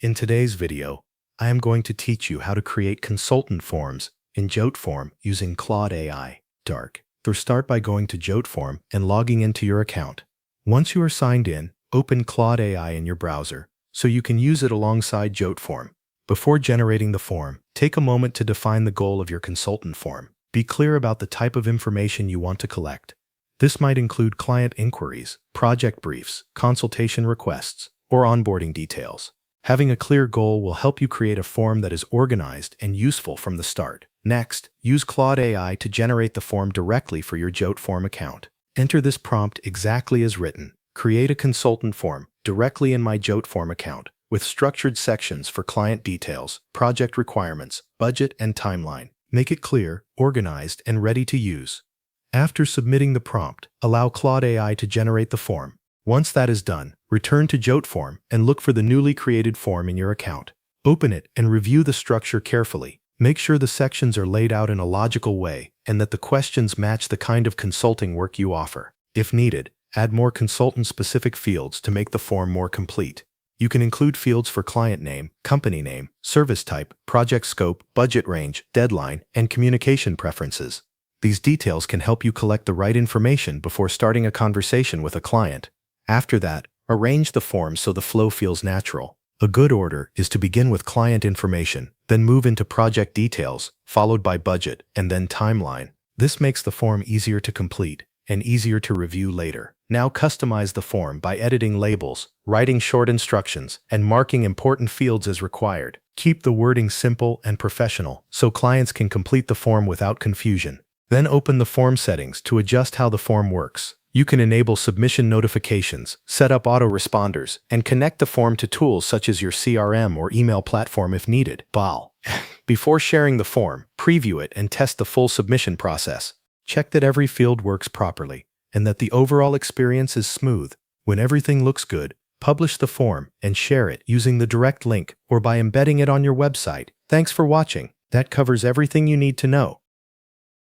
In today's video, I am going to teach you how to create consultant forms in Jotform using Claude AI. Start by going to Jotform and logging into your account. Once you are signed in, open Claude AI in your browser so you can use it alongside Jotform. Before generating the form, take a moment to define the goal of your consultant form. Be clear about the type of information you want to collect. This might include client inquiries, project briefs, consultation requests, or onboarding details. Having a clear goal will help you create a form that is organized and useful from the start. Next, use Claude AI to generate the form directly for your Jotform account. Enter this prompt exactly as written. Create a consultant form directly in my Jotform account with structured sections for client details, project requirements, budget, and timeline. Make it clear, organized, and ready to use. After submitting the prompt, allow Claude AI to generate the form. Once that is done, return to Jotform and look for the newly created form in your account. Open it and review the structure carefully. Make sure the sections are laid out in a logical way and that the questions match the kind of consulting work you offer. If needed, add more consultant-specific fields to make the form more complete. You can include fields for client name, company name, service type, project scope, budget range, deadline, and communication preferences. These details can help you collect the right information before starting a conversation with a client. After that, arrange the form so the flow feels natural. A good order is to begin with client information, then move into project details, followed by budget, and then timeline. This makes the form easier to complete and easier to review later. Now customize the form by editing labels, writing short instructions, and marking important fields as required. Keep the wording simple and professional so clients can complete the form without confusion. Then open the form settings to adjust how the form works. You can enable submission notifications, set up autoresponders, and connect the form to tools such as your CRM or email platform if needed. Before sharing the form, preview it and test the full submission process. Check that every field works properly and that the overall experience is smooth. When everything looks good, publish the form and share it using the direct link or by embedding it on your website. Thanks for watching. That covers everything you need to know.